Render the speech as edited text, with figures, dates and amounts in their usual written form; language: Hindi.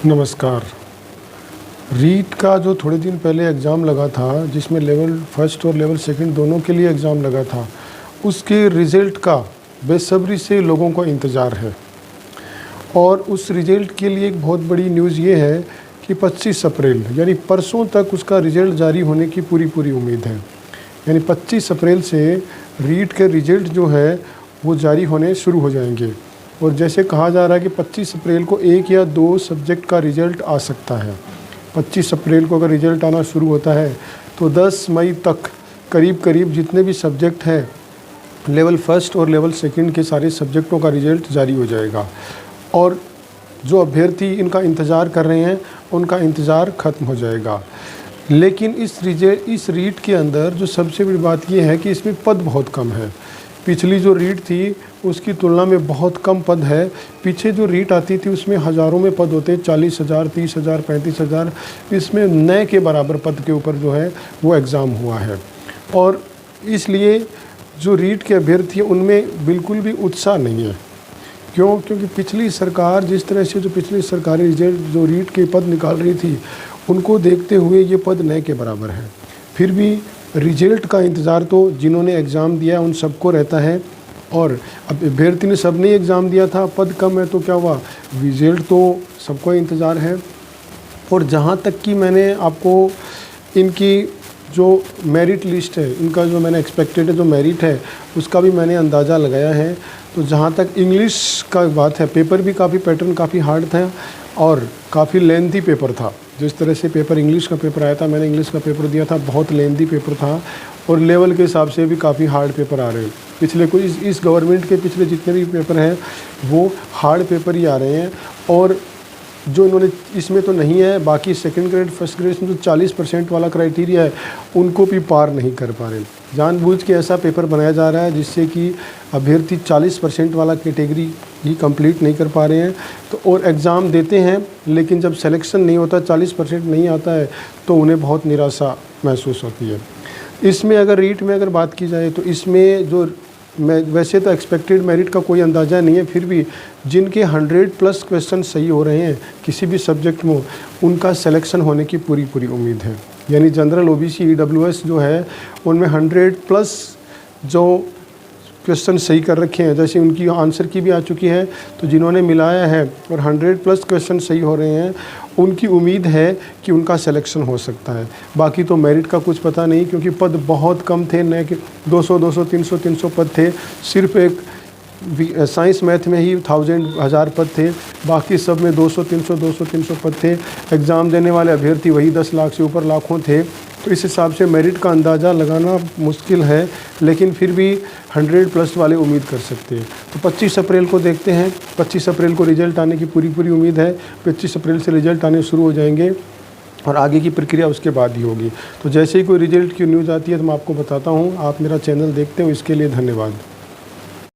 नमस्कार। रीट का जो थोड़े दिन पहले एग्ज़ाम लगा था, जिसमें लेवल फर्स्ट और लेवल सेकंड दोनों के लिए एग्ज़ाम लगा था, उसके रिज़ल्ट का बेसब्री से लोगों को इंतज़ार है। और उस रिज़ल्ट के लिए एक बहुत बड़ी न्यूज़ ये है कि 25 अप्रैल यानी परसों तक उसका रिज़ल्ट जारी होने की पूरी उम्मीद है। यानी 25 अप्रैल से रीट के रिज़ल्ट जो है वो जारी होने शुरू हो जाएंगे। और जैसे कहा जा रहा है कि 25 अप्रैल को 1 या 2 सब्जेक्ट का रिज़ल्ट आ सकता है। 25 अप्रैल को अगर रिज़ल्ट आना शुरू होता है तो 10 मई तक करीब जितने भी सब्जेक्ट हैं लेवल फर्स्ट और लेवल सेकंड के सारे सब्जेक्टों का रिज़ल्ट जारी हो जाएगा। और जो अभ्यर्थी इनका इंतज़ार कर रहे हैं उनका इंतज़ार ख़त्म हो जाएगा। लेकिन इस रीट के अंदर जो सबसे बड़ी बात यह है कि इसमें पद बहुत कम है। पिछली जो रीट थी उसकी तुलना में बहुत कम पद है। पीछे जो रीट आती थी उसमें हज़ारों में पद होते, 40,000, 30,000, 35,000। इसमें नए के बराबर पद के ऊपर जो है वो एग्ज़ाम हुआ है। और इसलिए जो रीट के अभ्यर्थी हैं उनमें बिल्कुल भी उत्साह नहीं है। क्योंकि पिछली सरकार जिस तरह से जो पिछली सरकारी रिजल्ट जो रीट के पद निकाल रही थी उनको देखते हुए ये पद नए के बराबर है। फिर भी रिजल्ट का इंतज़ार तो जिन्होंने एग्ज़ाम दिया उन सबको रहता है। और अब अभ्यर्थी ने सब ने एग्ज़ाम दिया था, पद कम है तो क्या हुआ, रिजल्ट तो सबको इंतज़ार है। और जहाँ तक कि मैंने आपको इनकी जो मेरिट लिस्ट है, इनका जो मैंने एक्सपेक्टेड जो मेरिट है उसका भी मैंने अंदाज़ा लगाया है। तो जहाँ तक इंग्लिश का बात है, पेपर भी काफ़ी पैटर्न काफ़ी हार्ड था और काफ़ी लेंथी पेपर था। जिस तरह से पेपर इंग्लिश का पेपर आया था, मैंने इंग्लिश का पेपर दिया था, बहुत लेंथी पेपर था और लेवल के हिसाब से भी काफ़ी हार्ड पेपर आ रहे हैं। पिछले कोई इस गवर्नमेंट के पिछले जितने भी पेपर हैं वो हार्ड पेपर ही आ रहे हैं। और जो इन्होंने इसमें तो नहीं है, बाकी सेकंड ग्रेड फर्स्ट ग्रेड में जो 40% वाला क्राइटेरिया है उनको भी पार नहीं कर पा रहे। जानबूझ के ऐसा पेपर बनाया जा रहा है जिससे कि अभ्यर्थी 40% वाला कैटेगरी ही कंप्लीट नहीं कर पा रहे हैं। तो और एग्ज़ाम देते हैं लेकिन जब सिलेक्शन नहीं होता, 40% नहीं आता है तो उन्हें बहुत निराशा महसूस होती है। इसमें अगर रीट में अगर बात की जाए तो इसमें जो वैसे तो एक्सपेक्टेड मेरिट का कोई अंदाज़ा नहीं है, फिर भी जिनके 100+ क्वेश्चन सही हो रहे हैं किसी भी सब्जेक्ट में उनका सिलेक्शन होने की पूरी उम्मीद है। यानी जनरल OBC EWS जो है उनमें 100+ जो क्वेश्चन सही कर रखे हैं, जैसे उनकी आंसर की भी आ चुकी है, तो जिन्होंने मिलाया है और 100+ क्वेश्चन सही हो रहे हैं उनकी उम्मीद है कि उनका सिलेक्शन हो सकता है। बाकी तो मेरिट का कुछ पता नहीं, क्योंकि पद बहुत कम थे, नए के 200 300 पद थे। सिर्फ एक साइंस मैथ में ही 1000 पद थे, बाकी सब में 200 300 पद थे। एग्ज़ाम देने वाले अभ्यर्थी वही 10 लाख से ऊपर लाखों थे। तो इस हिसाब से मेरिट का अंदाज़ा लगाना मुश्किल है, लेकिन फिर भी 100+ वाले उम्मीद कर सकते हैं। तो 25 अप्रैल को देखते हैं। 25 अप्रैल को रिज़ल्ट आने की पूरी उम्मीद है। 25 अप्रैल से रिज़ल्ट आने शुरू हो जाएंगे और आगे की प्रक्रिया उसके बाद ही होगी। तो जैसे ही कोई रिज़ल्ट की न्यूज़ आती है तो मैं आपको बताता हूँ। आप मेरा चैनल देखते हो, इसके लिए धन्यवाद।